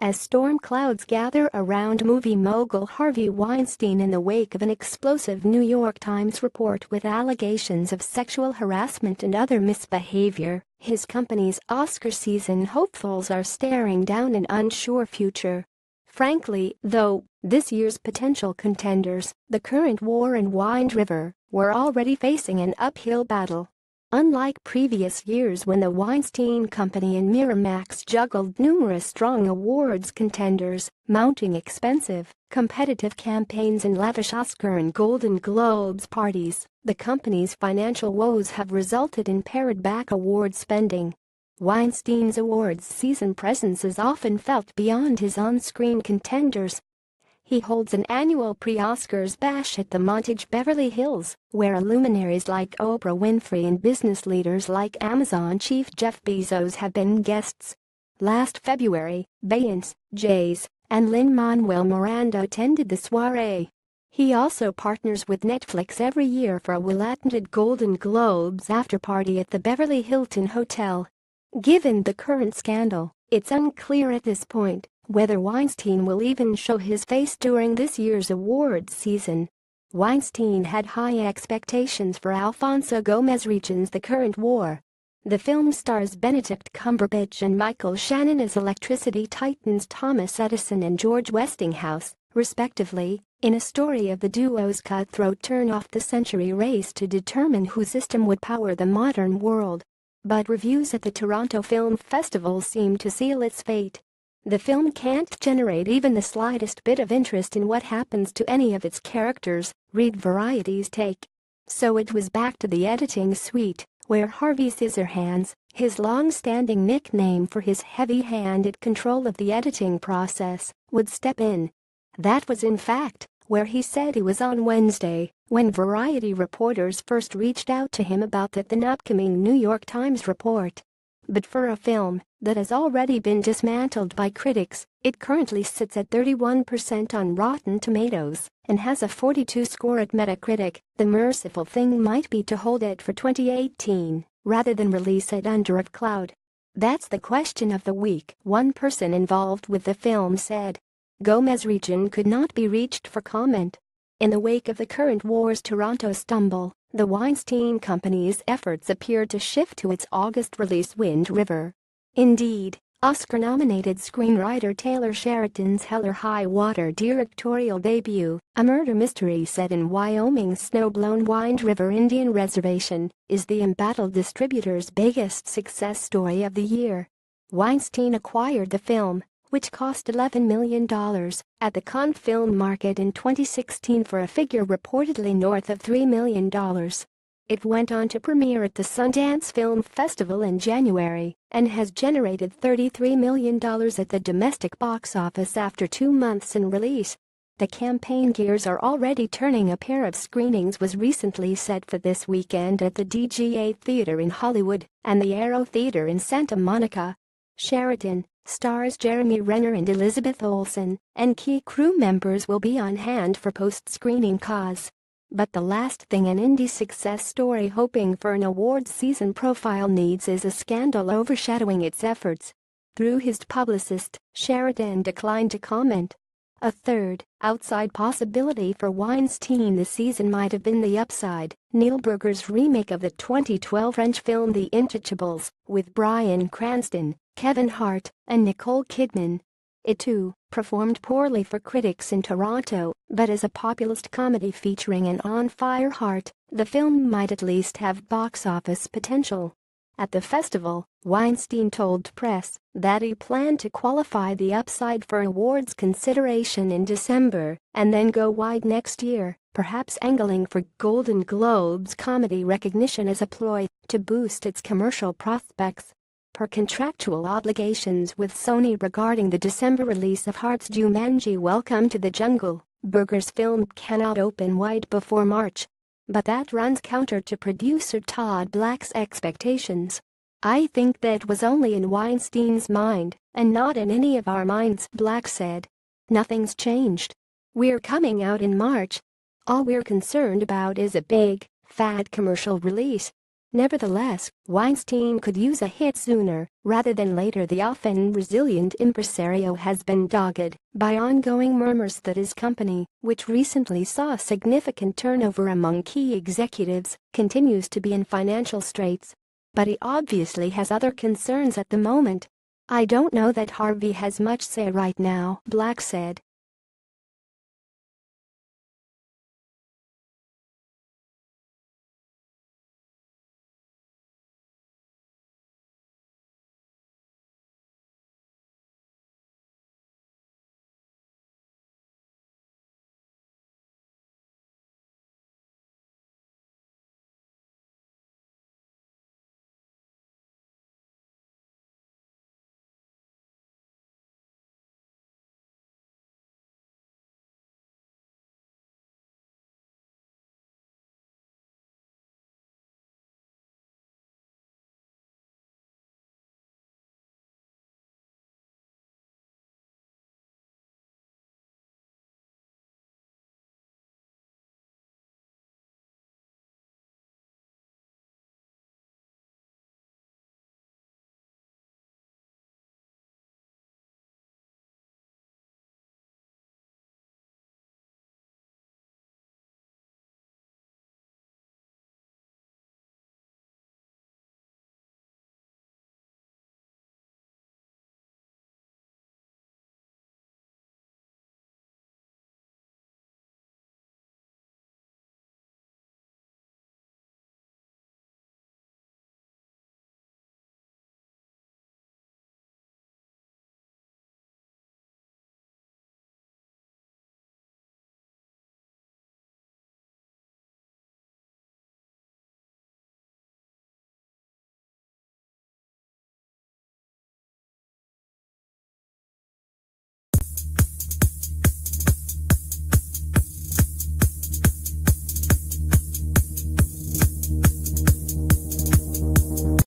as storm clouds gather around movie mogul Harvey Weinstein in the wake of an explosive New York Times report with allegations of sexual harassment and other misbehavior. His company's Oscar season hopefuls are staring down an unsure future. Frankly, though, this year's potential contenders, the current war and Wind River, were already facing an uphill battle. Unlike previous years when the Weinstein Company and Miramax juggled numerous strong awards contenders, mounting expensive, competitive campaigns and lavish Oscar and Golden Globes parties, the company's financial woes have resulted in pared-back award spending. Weinstein's awards season presence is often felt beyond his on-screen contenders. He holds an annual pre-Oscars bash at the Montage Beverly Hills, where luminaries like Oprah Winfrey and business leaders like Amazon chief Jeff Bezos have been guests. Last February, Beyonce, Jay-Z, and Lin-Manuel Miranda attended the soiree. He also partners with Netflix every year for a well-attended Golden Globes after-party at the Beverly Hilton Hotel. Given the current scandal, it's unclear at this point whether Weinstein will even show his face during this year's awards season. Weinstein had high expectations for Alfonso Gomez-Regon's The Current War. The film stars Benedict Cumberbatch and Michael Shannon as electricity titans Thomas Edison and George Westinghouse, respectively, in a story of the duo's cutthroat turn-of-the-century race to determine whose system would power the modern world. But reviews at the Toronto Film Festival seem to seal its fate. The film can't generate even the slightest bit of interest in what happens to any of its characters, read Variety's take. So it was back to the editing suite, where Harvey Scissorhands, his long-standing nickname for his heavy-handed control of the editing process, would step in. That was in fact where he said he was on Wednesday, when Variety reporters first reached out to him about the upcoming New York Times report. But for a film that has already been dismantled by critics, it currently sits at 31% on Rotten Tomatoes and has a 42 score at Metacritic. The merciful thing might be to hold it for 2018 rather than release it under a cloud. That's the question of the week, one person involved with the film said. Gomez-Regon could not be reached for comment. In the wake of the current war's Toronto stumble, the Weinstein Company's efforts appeared to shift to its August release Wind River. Indeed, Oscar-nominated screenwriter Taylor Sheridan's Hell or High Water directorial debut, a murder mystery set in Wyoming's snow-blown Wind River Indian Reservation, is the embattled distributor's biggest success story of the year. Weinstein acquired the film, which cost $11 million, at the Cannes film market in 2016 for a figure reportedly north of $3 million. It went on to premiere at the Sundance Film Festival in January and has generated $33 million at the domestic box office after 2 months in release. The campaign gears are already turning. A pair of screenings was recently set for this weekend at the DGA Theater in Hollywood and the Aero Theater in Santa Monica. Sheridan stars Jeremy Renner and Elizabeth Olsen, and key crew members will be on hand for post-screening cause. But the last thing an indie success story hoping for an awards season profile needs is a scandal overshadowing its efforts. Through his publicist, Sheridan declined to comment. A third, outside possibility for Weinstein this season might have been The Upside, Neil Burger's remake of the 2012 French film The Intouchables, with Bryan Cranston, Kevin Hart, and Nicole Kidman. It too performed poorly for critics in Toronto, but as a populist comedy featuring an on-fire heart, the film might at least have box office potential. At the festival, Weinstein told press that he planned to qualify The Upside for awards consideration in December and then go wide next year, perhaps angling for Golden Globes comedy recognition as a ploy to boost its commercial prospects. Per contractual obligations with Sony regarding the December release of Hart's Jumanji: Welcome to the Jungle, Burger's film cannot open wide before March. But that runs counter to producer Todd Black's expectations. I think that was only in Weinstein's mind, and not in any of our minds, Black said. Nothing's changed. We're coming out in March. All we're concerned about is a big, fat commercial release. Nevertheless, Weinstein could use a hit sooner rather than later. The often resilient impresario has been dogged by ongoing murmurs that his company, which recently saw significant turnover among key executives, continues to be in financial straits. But he obviously has other concerns at the moment. "I don't know that Harvey has much say right now," Black said.